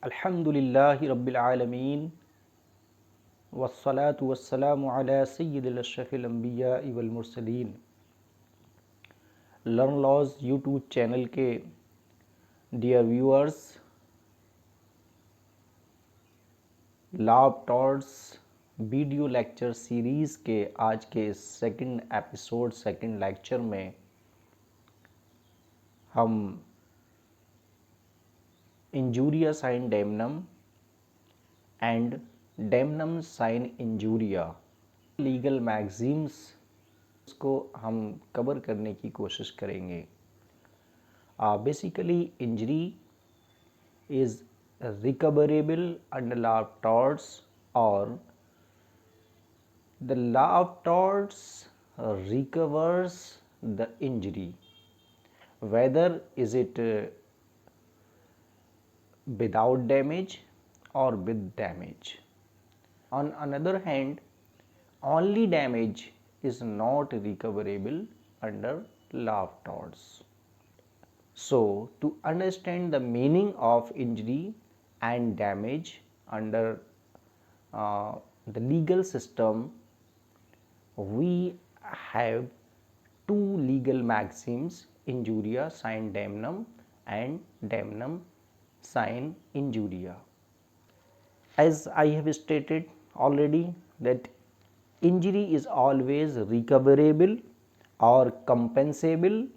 अल्हम्दुलिल्लाहि रब्बिल आलमीन वस्सलातु वस्सलामु अला सय्यिदिल अशरफिल अंबिया वल मुरसलीन। लर्न लॉज यूट्यूब चैनल के dear viewers, law of torts video lecture series के आज के सेकंड एपिसोड सेकंड लेक्चर में हम injuria sine damnum and damnum sine injuria legal maxims को हम कवर करने की कोशिश करेंगे। Basically injury is recoverable under law of torts, or the law of torts recovers the injury, whether is it without damage or with damage. On another hand, only damage is not recoverable under law of torts. So, to understand the meaning of injury and damage under the legal system, we have two legal maxims, injuria sine damnum and damnum sine injuria. As I have stated already that injury is always recoverable or compensable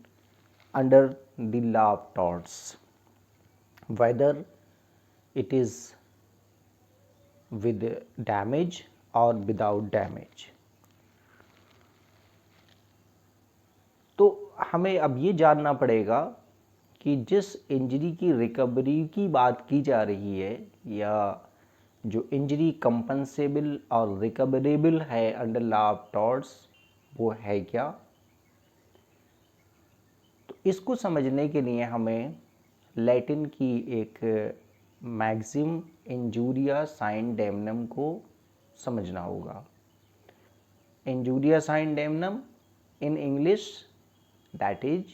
under the law of torts, whether it is with damage or without damage. तो हमें अब ये जानना पड़ेगा कि जिस injury की recovery की बात की जा रही है या जो इंजरी कंपनसेबल और रिकवरेबल है अंडर लॉ ऑफ टॉर्ट्स, वो है क्या। तो इसको समझने के लिए हमें लैटिन की एक मैक्सिम इंजूरिया साइन डेमनम को समझना होगा। Injuria sine damnum in English that is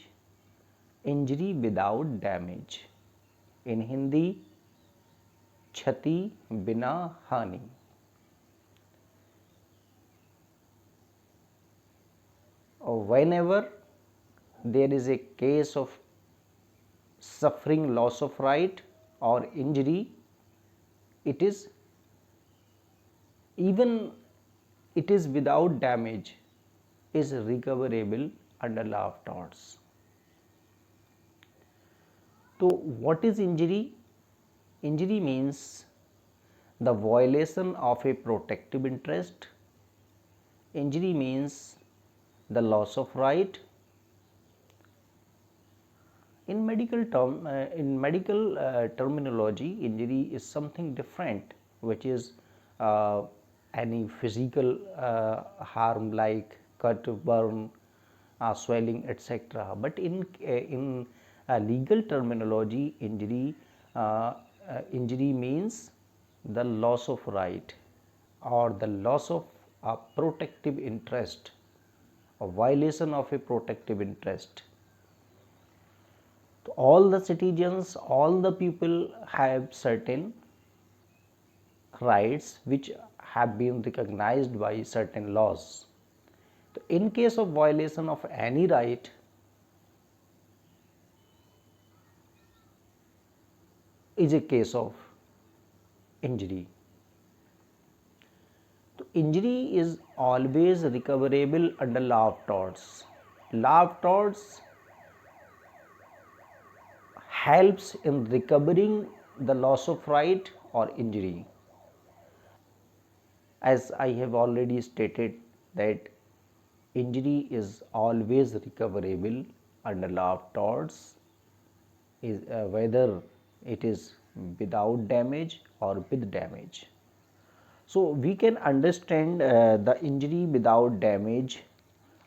injury without damage, in Hindi क्षति बिना हानि। और whenever there is a case of suffering loss of right or injury, it is even it is without damage is recoverable under law of torts. So what is injury? Injury means the violation of a protective interest. Injury means the loss of right. In medical terminology, injury is something different, which is any physical harm like cut, burn, swelling, etc. But in legal terminology, injury means the loss of right or the loss of a protective interest, a violation of a protective interest. All the citizens, all the people have certain rights which have been recognized by certain laws. So in case of violation of any right, is a case of injury. So injury is always recoverable under law of torts. Law of torts helps in recovering the loss of right or injury. As I have already stated that injury is always recoverable under law of torts, is whether it is without damage or with damage. So we can understand the injury without damage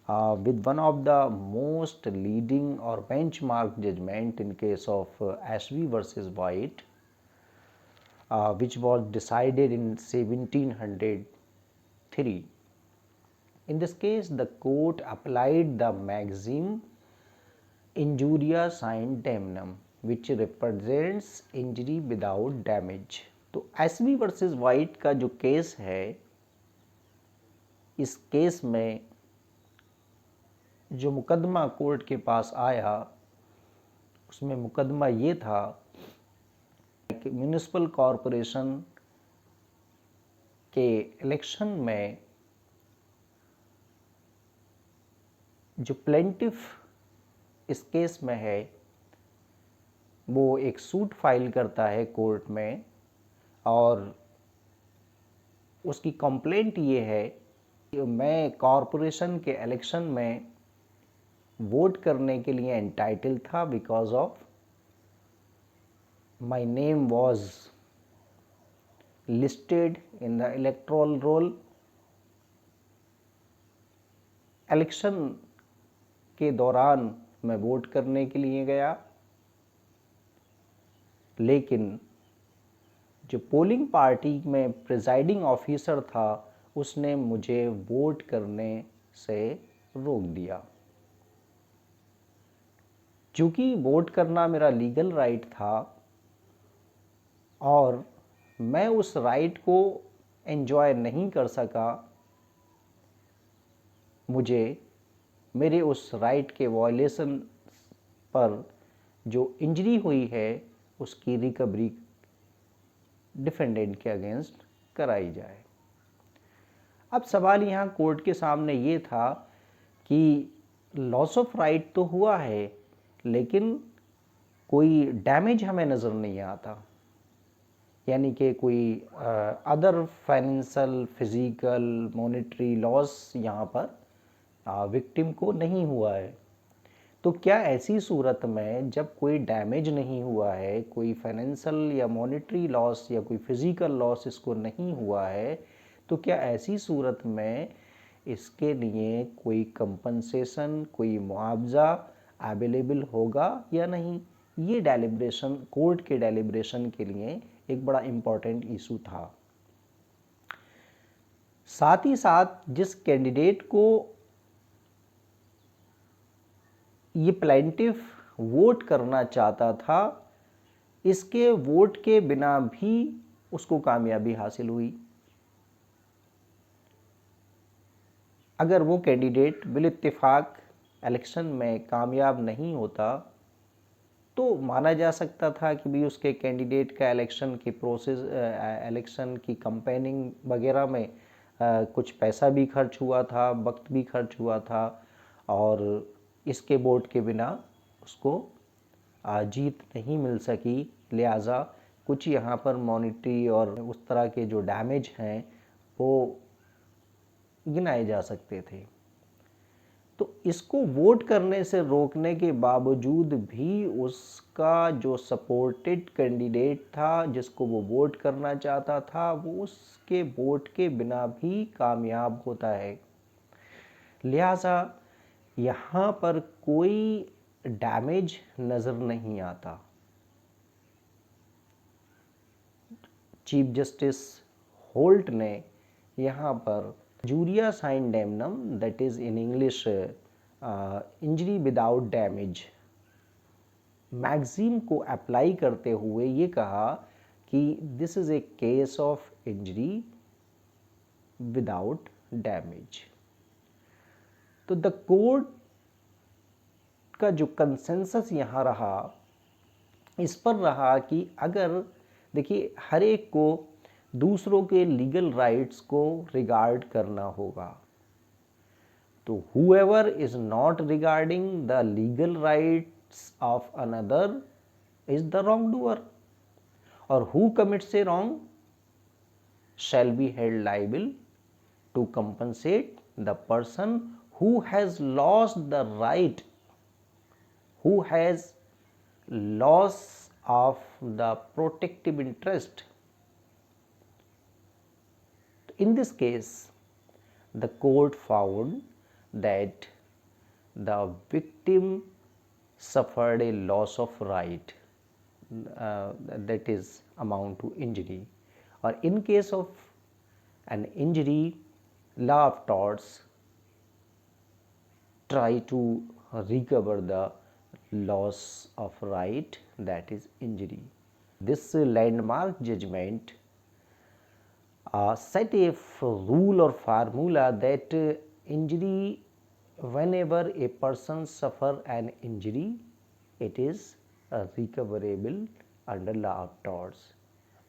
with one of the most leading or benchmark judgment in case of Ashby versus White, which was decided in 1703. In this case, the court applied the maxim injuria sine damnum, which represents injury without damage। तो SV versus white का जो case है, इस case में जो मुकदमा court के पास आया, उसमें मुकदमा ये था कि म्यूनिसिपल कॉरपोरेशन के इलेक्शन में जो प्लेंटिफ इस केस में है, वो एक सूट फाइल करता है कोर्ट में, और उसकी कंप्लेंट ये है कि मैं कॉरपोरेशन के इलेक्शन में वोट करने के लिए एंटाइटल था because of my name was listed in the electoral roll. Election के दौरान मैं वोट करने के लिए गया, लेकिन जो पोलिंग पार्टी में प्रिजाइडिंग ऑफिसर था, उसने मुझे वोट करने से रोक दिया। चूँकि वोट करना मेरा लीगल राइट था और मैं उस राइट को एंजॉय नहीं कर सका, मुझे मेरे उस राइट के वायलेशन पर जो इंजरी हुई है उसकी रिकवरी डिफेंडेंट के अगेंस्ट कराई जाए। अब सवाल यहाँ कोर्ट के सामने ये था कि लॉस ऑफ राइट तो हुआ है, लेकिन कोई डैमेज हमें नज़र नहीं आता, यानी कि कोई other financial, physical, monetary loss यहाँ पर विक्टिम को नहीं हुआ है। तो क्या ऐसी सूरत में जब कोई डैमेज नहीं हुआ है, कोई फाइनेंशियल या मॉनेटरी लॉस या कोई फिजिकल लॉस इसको नहीं हुआ है, तो क्या ऐसी सूरत में इसके लिए कोई कंपनसेशन, कोई मुआवजा अवेलेबल होगा या नहीं? ये डेलिब्रेशन, कोर्ट के डेलिब्रेशन के लिए एक बड़ा इम्पॉर्टेंट इशू था। साथ ही साथ जिस कैंडिडेट को ये प्लेंटिफ वोट करना चाहता था, इसके वोट के बिना भी उसको कामयाबी हासिल हुई। अगर वो कैंडिडेट बिल इत्तेफाक इलेक्शन में कामयाब नहीं होता, तो माना जा सकता था कि भी उसके कैंडिडेट का इलेक्शन की प्रोसेस, इलेक्शन की कैंपेनिंग वगैरह में कुछ पैसा भी खर्च हुआ था, वक्त भी खर्च हुआ था, और इसके वोट के बिना उसको जीत नहीं मिल सकी। लिहाजा कुछ यहाँ पर मॉनिटरी और उस तरह के जो डैमेज हैं वो गिनाए जा सकते थे। तो इसको वोट करने से रोकने के बावजूद भी उसका जो सपोर्टेड कैंडिडेट था, जिसको वो वोट करना चाहता था, वो उसके वोट के बिना भी कामयाब होता है। लिहाजा यहाँ पर कोई डैमेज नज़र नहीं आता। चीफ जस्टिस होल्ट ने यहाँ पर injuria sine damnum, that is in English injury without damage, maxim को अप्लाई करते हुए ये कहा कि this is a case of injury without damage. तो द कोर्ट का जो कंसेंसस यहाँ रहा, इस पर रहा कि अगर देखिए हर एक को दूसरों के लीगल राइट्स को रिगार्ड करना होगा, तो whoever is not regarding the legal rights of another is the wrongdoer, or who commits a wrong shall be held liable to compensate the person who has lost the right, who has loss of the protective interest. In this case, the court found that the victim suffered a loss of right, that is amount to injury, or in case of an injury, law of torts try to recover the loss of right, that is injury. This landmark judgment set a rule or formula that injury, whenever a person suffer an injury, it is recoverable under law of torts,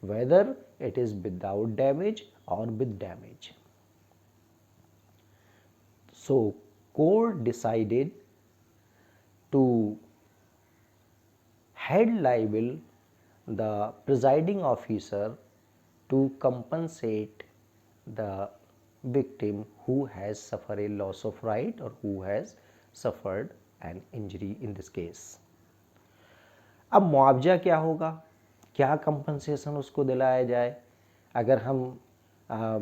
whether it is without damage or with damage. So court decided to held liable the presiding officer to compensate the victim who has suffered a loss of right or who has suffered an injury in this case. अब मुआवजा क्या होगा, क्या compensation उसको दिलाया जाए? अगर हम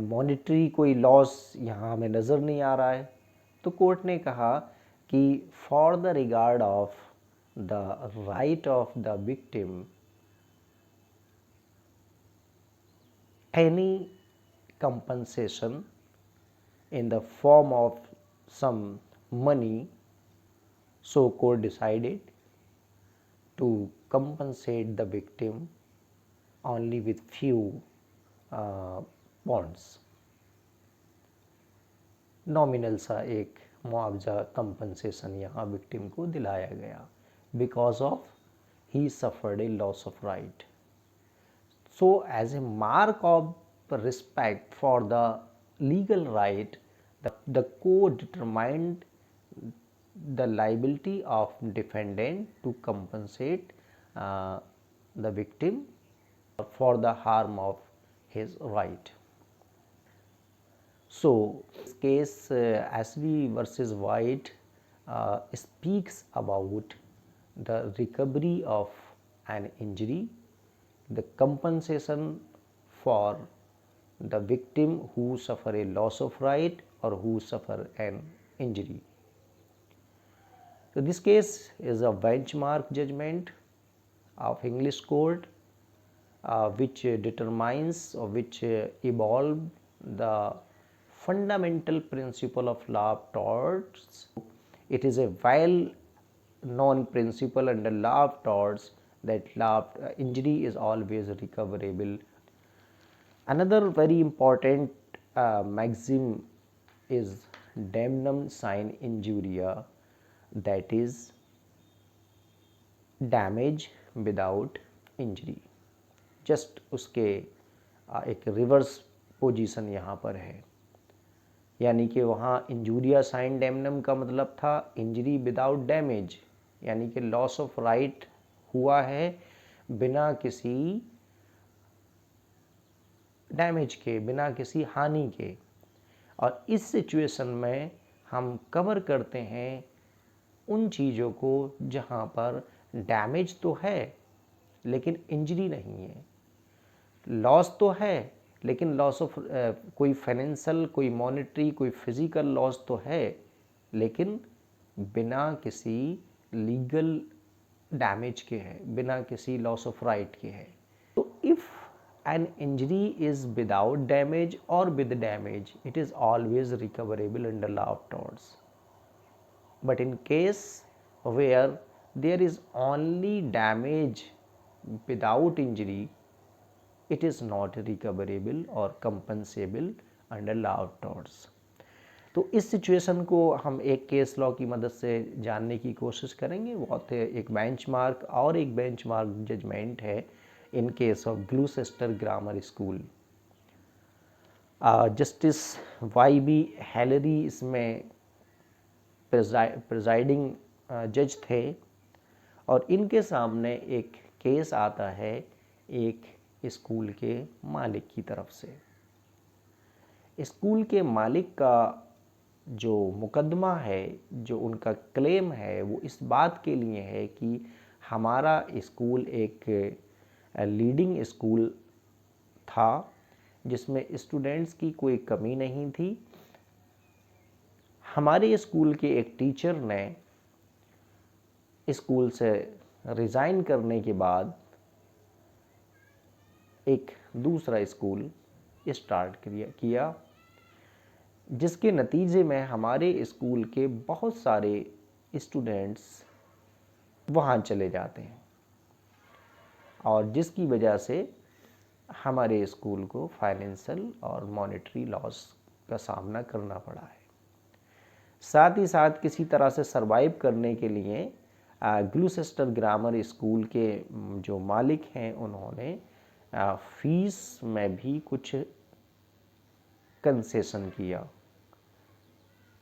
मॉनिटरी कोई लॉस यहाँ हमें नज़र नहीं आ रहा है, तो कोर्ट ने कहा कि for the regard of the right of the victim, any compensation in the form of some money, so court decided to compensate the victim only with few bonds. Nominal सा एक मुआवजा कंपनसेशन यहाँ victim को दिलाया गया because of he suffered a loss of right. So as a mark of respect for the legal right, the court determined the liability of defendant to compensate the victim for the harm of his right. So this case Ashby versus White speaks about the recovery of an injury, the compensation for the victim who suffer a loss of right or who suffer an injury. So this case is a benchmark judgment of English court which determines or which evolve the fundamental principle of law of torts. It is a well known principle under law of torts that injury is always recoverable. Another very important maxim is damnum sine injuria, that is damage without injury. Just उसके एक reverse position यहाँ पर है, यानी कि वहाँ injuria sine damnum का मतलब था इंजरी विदाउट डैमेज, यानी कि लॉस ऑफ राइट हुआ है बिना किसी डैमेज के, बिना किसी हानि के. और इस सिचुएशन में हम कवर करते हैं उन चीज़ों को जहाँ पर डैमेज तो है लेकिन इंजरी नहीं है, लॉस तो है लेकिन लॉस ऑफ कोई फाइनेंशियल, कोई मॉनेटरी, कोई फिजिकल लॉस तो है लेकिन बिना किसी लीगल डैमेज के है, बिना किसी लॉस ऑफ राइट के है. तो if an injury is without damage or with damage, it is always recoverable under law of torts. But in case where there is only damage without injury, it is not recoverable or compensable under law of torts. तो इस situation को हम एक case law की मदद से जानने की कोशिश करेंगे. बहुत एक बेंचमार्क और एक बेंचमार्क जजमेंट है in case of Gloucester Grammar School. Justice YB Hillary इसमें प्रिजाइडिंग जज थे और इनके सामने एक केस आता है एक स्कूल के मालिक की तरफ से. स्कूल के मालिक का जो मुकदमा है, जो उनका क्लेम है, वो इस बात के लिए है कि हमारा स्कूल एक लीडिंग स्कूल था जिसमें स्टूडेंट्स की कोई कमी नहीं थी. हमारे स्कूल के एक टीचर ने स्कूल से रिज़ाइन करने के बाद एक दूसरा स्कूल स्टार्ट किया जिसके नतीजे में हमारे स्कूल के बहुत सारे स्टूडेंट्स वहाँ चले जाते हैं, और जिसकी वजह से हमारे स्कूल को फाइनेंशियल और मॉनेटरी लॉस का सामना करना पड़ा है। साथ ही साथ किसी तरह से सरवाइव करने के लिए ग्लूसेस्टर ग्रामर स्कूल के जो मालिक हैं उन्होंने फीस में भी कुछ कंसेशन किया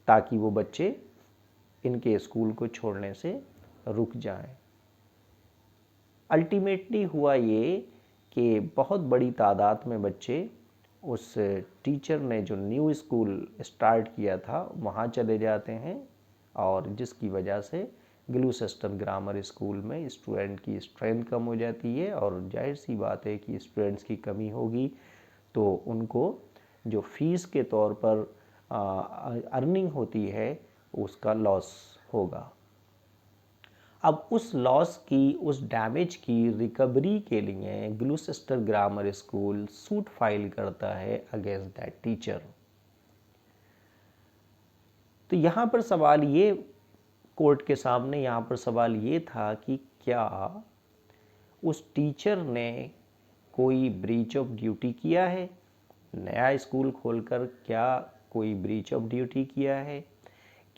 ताकि वो बच्चे इनके स्कूल को छोड़ने से रुक जाएं। अल्टीमेटली हुआ ये कि बहुत बड़ी तादाद में बच्चे उस टीचर ने जो न्यू स्कूल स्टार्ट किया था वहाँ चले जाते हैं, और जिसकी वजह से ग्लूसेस्टर ग्रामर स्कूल में स्टूडेंट की स्ट्रेंथ कम हो जाती है, और जाहिर सी बात है कि स्टूडेंट्स की कमी होगी तो उनको जो फीस के तौर पर अर्निंग होती है उसका लॉस होगा। अब उस लॉस की, उस डैमेज की रिकवरी के लिए Gloucester grammar school suit file करता है अगेंस्ट दैट टीचर। तो यहाँ पर सवाल ये, कोर्ट के सामने यहाँ पर सवाल ये था कि क्या उस टीचर ने कोई ब्रीच ऑफ ड्यूटी किया है, नया स्कूल खोलकर क्या कोई ब्रीच ऑफ ड्यूटी किया है,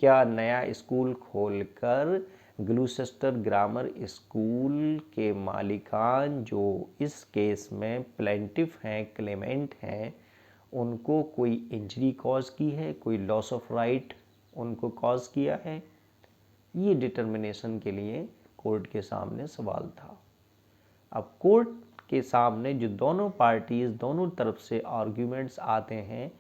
क्या नया स्कूल खोलकर ग्लूसेस्टर ग्रामर स्कूल के मालिकान जो इस केस में प्लेंटिफ हैं, क्लेमेंट हैं, उनको कोई इंजरी कॉज की है, कोई लॉस ऑफ राइट उनको कॉज किया है। ये डिटर्मिनेशन के लिए कोर्ट के सामने सवाल था। अब कोर्ट के सामने जो दोनों पार्टीज, दोनों तरफ से आर्ग्यूमेंट्स आते हैं,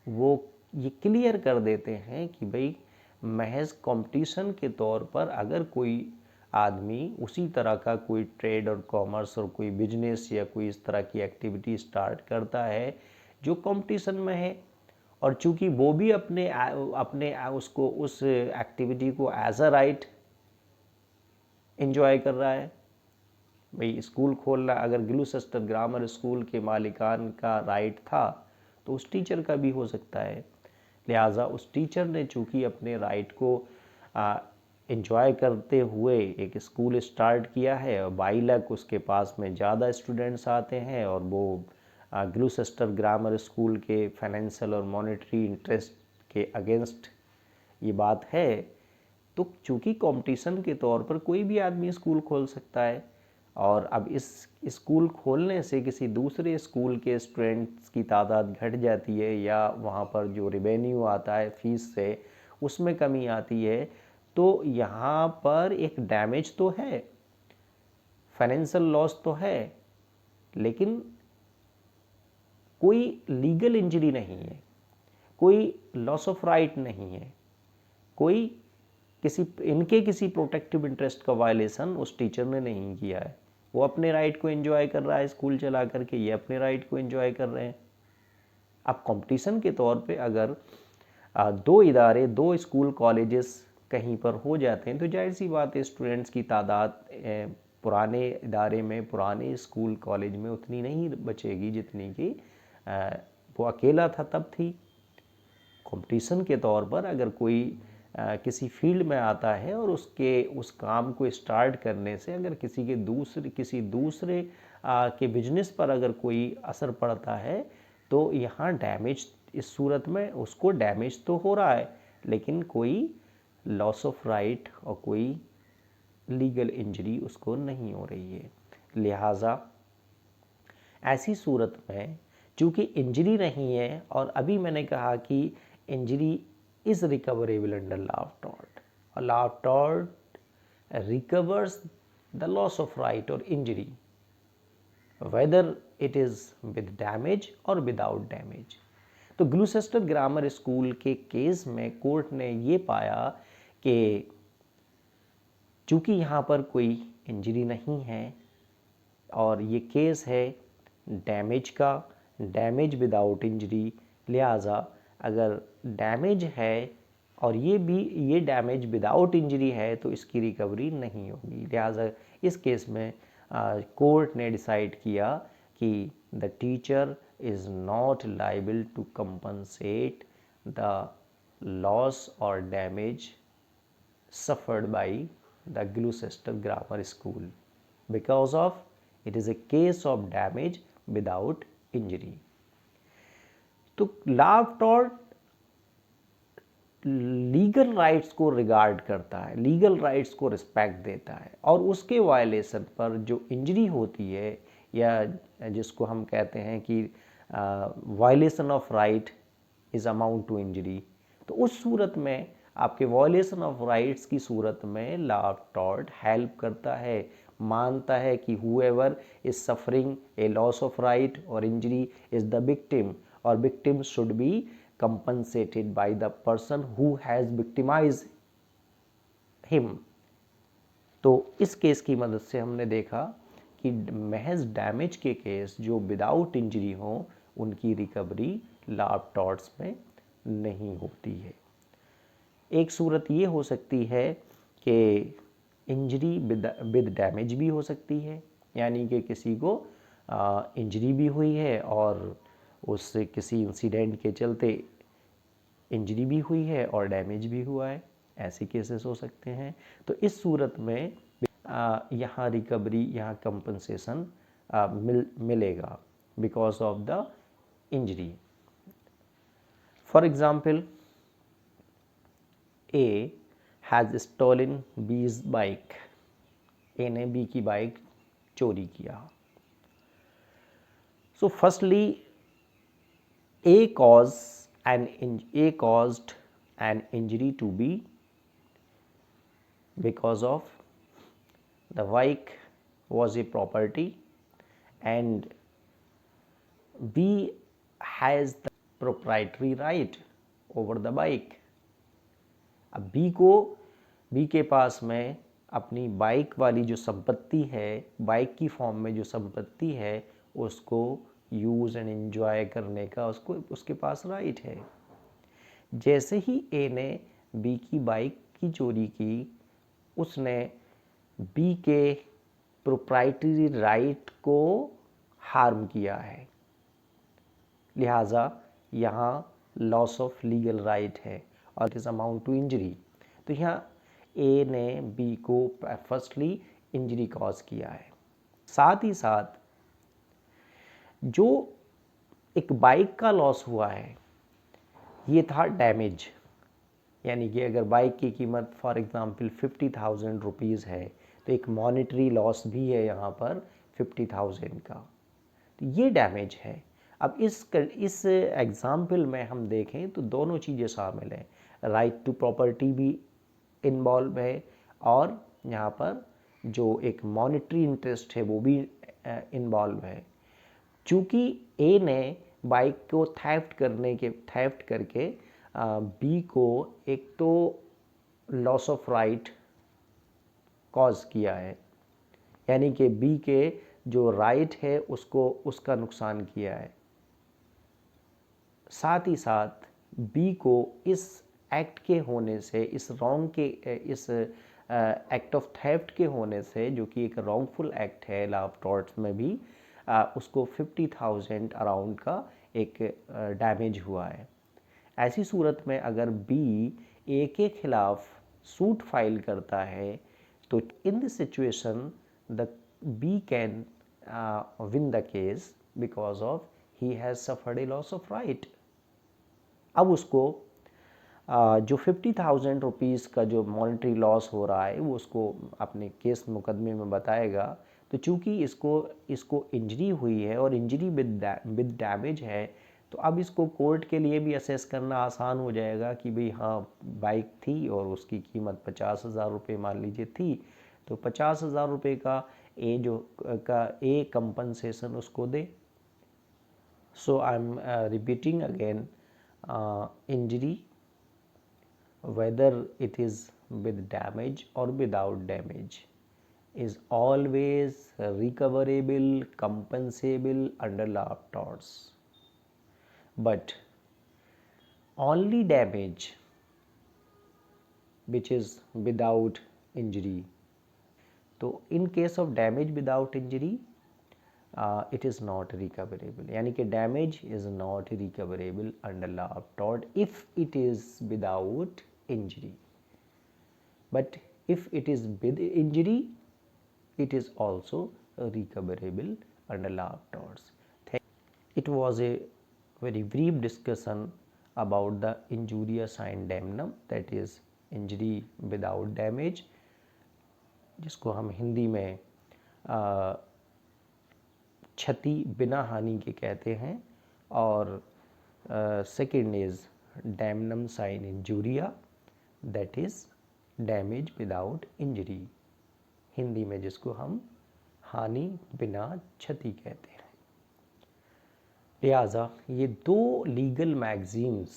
वो ये क्लियर कर देते हैं कि भाई महज कंपटीशन के तौर पर अगर कोई आदमी उसी तरह का कोई ट्रेड और कॉमर्स और कोई बिजनेस या कोई इस तरह की एक्टिविटी स्टार्ट करता है जो कंपटीशन में है, और चूंकि वो भी अपने उसको उस एक्टिविटी को एज अ राइट एंजॉय कर रहा है, भाई स्कूल खोलना अगर ग्लूसेस्टर ग्रामर स्कूल के मालिकान का राइट था तो उस टीचर का भी हो सकता है। लिहाजा उस टीचर ने चूँकि अपने राइट को एंजॉय करते हुए एक स्कूल स्टार्ट किया है, और बाइलक उसके पास में ज़्यादा स्टूडेंट्स आते हैं, और वो ग्लूसेस्टर ग्रामर स्कूल के फाइनेंशियल और मॉनेटरी इंटरेस्ट के अगेंस्ट ये बात है, तो चूँकि कंपटीशन के तौर पर कोई भी आदमी स्कूल खोल सकता है, और अब इस स्कूल खोलने से किसी दूसरे स्कूल के स्टूडेंट्स की तादाद घट जाती है, या वहाँ पर जो रेवेन्यू आता है फीस से उसमें कमी आती है, तो यहाँ पर एक डैमेज तो है, फाइनेंशियल लॉस तो है, लेकिन कोई लीगल इंजरी नहीं है, कोई लॉस ऑफ राइट नहीं है, कोई किसी प्रोटेक्टिव इंटरेस्ट का वायलेशन उस टीचर ने नहीं किया है। वो अपने राइट को एंजॉय कर रहा है स्कूल चला करके, ये अपने राइट को एंजॉय कर रहे हैं। अब कंपटीशन के तौर पे अगर दो इदारे, दो स्कूल कॉलेजेस कहीं पर हो जाते हैं तो जाहिर सी बात है स्टूडेंट्स की तादाद पुराने इदारे में, पुराने स्कूल कॉलेज में उतनी नहीं बचेगी जितनी कि वो अकेला था तब थी। कंपटीशन के तौर पर अगर कोई किसी फील्ड में आता है और उस काम को स्टार्ट करने से अगर किसी दूसरे के बिजनेस पर अगर कोई असर पड़ता है तो यहाँ डैमेज, इस सूरत में उसको डैमेज तो हो रहा है, लेकिन कोई लॉस ऑफ राइट और कोई लीगल इंजरी उसको नहीं हो रही है। लिहाजा ऐसी सूरत में चूँकि इंजरी नहीं है, और अभी मैंने कहा कि injury is recoverable under law of tort. A law of tort recovers the loss of right or injury, whether it is with damage or without damage. तो ग्लूसेस्टर ग्रामर स्कूल के केस में कोर्ट ने ये पाया कि चूँकि यहाँ पर कोई इंजरी नहीं है और ये केस है डैमेज का, डैमेज विदाउट इंजरी, लिहाजा अगर डैमेज है और ये डैमेज विदाउट इंजरी है तो इसकी रिकवरी नहीं होगी। लिहाजा इस केस में कोर्ट ने डिसाइड किया कि the teacher is not liable to compensate the loss और damage suffered by the Gloucester Grammar School because of it is a case of damage without injury. तो law of tort legal rights को regard करता है, legal rights को respect देता है, और उसके वायलेशन पर जो इंजरी होती है या जिसको हम कहते हैं कि violation of right is amount to injury, तो उस सूरत में आपके वायलेशन ऑफ राइट्स की सूरत में लॉ ऑफ टॉर्ट हेल्प करता है, मानता है कि whoever is suffering a loss of right or injury is the victim or victim should be compensated by the person who has victimized him. तो इस case की मदद से हमने देखा कि महज डैमेज के केस जो विदाउट इंजरी हो उनकी रिकवरी लॉ ऑफ टॉर्ट्स में नहीं होती है। एक सूरत ये हो सकती है कि इंजरी विद डैमेज भी हो सकती है, यानी कि किसी को इंजरी भी हुई है और उससे किसी इंसिडेंट के चलते इंजरी भी हुई है और डैमेज भी हुआ है, ऐसे केसेस हो सकते हैं। तो इस सूरत में यहाँ रिकवरी, यहाँ कंपनसेशन मिलेगा because of the injury. For example, A has stolen B's bike, A ने बी की बाइक चोरी किया। So firstly A caused an injury to B because of the bike was a property and B has the proprietary right over the bike. अब B के पास में अपनी bike वाली जो संपत्ति है, बाइक की फॉर्म में जो संपत्ति है, उसको यूज़ एंड एंजॉय करने का उसके पास राइट है। जैसे ही ए ने बी की बाइक की चोरी की, उसने बी के प्रोप्राइटरी राइट को हार्म किया है, लिहाजा यहाँ लॉस ऑफ लीगल राइट है और it is amount to injury. तो यहाँ ए ने बी को फर्स्टली इंजरी कॉज किया है। साथ ही साथ जो एक बाइक का लॉस हुआ है ये था डैमेज, यानी कि अगर बाइक की कीमत फॉर एग्जांपल 50,000 रुपीज़ है तो एक मॉनेटरी लॉस भी है यहाँ पर 50,000 का, तो ये डैमेज है। अब इस एग्जाम्पल में हम देखें तो दोनों चीज़ें शामिल हैं, राइट टू प्रॉपर्टी भी इन्वॉल्व है और यहाँ पर जो एक मॉनेटरी इंटरेस्ट है वो भी इन्वॉल्व है। चूँकि ए ने बाइक को थेफ्ट करके बी को एक तो लॉस ऑफ राइट कॉज किया है, यानी कि बी के जो राइट है उसका नुकसान किया है, साथ ही साथ बी को इस एक्ट के होने से, इस एक्ट ऑफ थेफ्ट के होने से, जो कि एक रॉन्गफुल एक्ट है लॉ ऑफ टॉर्ट्स में भी, उसको 50,000 अराउंड का एक डैमेज हुआ है। ऐसी सूरत में अगर बी ए के खिलाफ सूट फाइल करता है तो in this situation the B can win the case because of he has suffered a loss of right. अब उसको जो 50,000 रुपीज़ का जो मॉनेटरी लॉस हो रहा है वो उसको अपने केस मुकदमे में बताएगा। तो चूँकि इसको इंजरी हुई है और इंजरी विद डैमेज है, तो अब इसको कोर्ट के लिए भी असेस करना आसान हो जाएगा कि भाई हाँ बाइक थी और उसकी कीमत 50,000 रुपये मान लीजिए थी, तो 50,000 रुपये का ए कंपनसेशन उसको दे। So I am repeating again, injury, whether it is with damage or without damage, is always recoverable, compensable under law of torts. But only damage which is without injury. तो in case of damage without injury, it is not recoverable, यानी कि damage is not recoverable under law of tort if it is without injury. But if it is with injury, it is also recoverable under law of torts. It was a very brief discussion about the injuria sine damnum, that is injury without damage, जिसको हम हिंदी में क्षति बिना हानि के कहते हैं, और second is damnum sine injuria, that is damage without injury, Hindi में जिसको हम हानि बिना क्षति कहते हैं। लिहाजा ये दो लीगल मैगजीन्स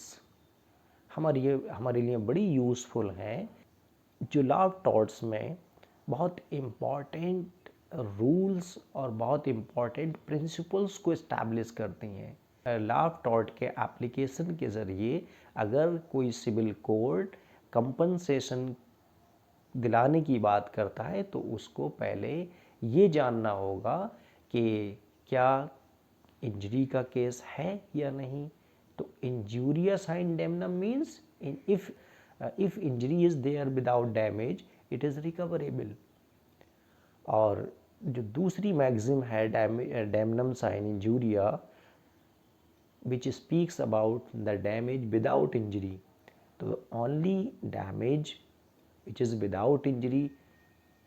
हमारे लिए बड़ी यूज़फुल हैं, जो लॉ ऑफ टॉर्ट्स में बहुत इम्पॉर्टेंट रूल्स और बहुत इम्पॉर्टेंट प्रिंसिपल्स को इस्टेब्लिश करती हैं। लॉ ऑफ टॉर्ट के एप्लीकेशन के ज़रिए अगर कोई सिविल कोर्ट कंपनसेशन दिलाने की बात करता है तो उसको पहले ये जानना होगा कि क्या इंजरी का केस है या नहीं। तो injuria sine damnum means if injury is there without damage it is recoverable. और जो दूसरी मैक्सिम है damnum sine injuria which speaks about the damage without injury, तो only damage which is without injury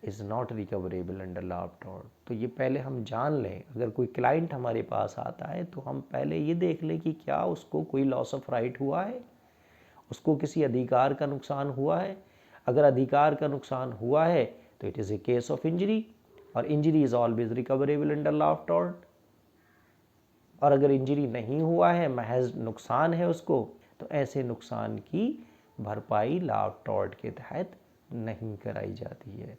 is not recoverable under law of tort. तो ये पहले हम जान लें, अगर कोई क्लाइंट हमारे पास आता है तो हम पहले ये देख लें कि क्या उसको कोई लॉस ऑफ राइट हुआ है, उसको किसी अधिकार का नुकसान हुआ है। अगर अधिकार का नुकसान हुआ है तो it is a case of injury, और injury is always recoverable under law of tort. और अगर इंजरी नहीं हुआ है, महज नुकसान है उसको, तो ऐसे नुकसान की भरपाई लॉ ऑफ टॉर्ट के तहत नहीं कराई जाती है।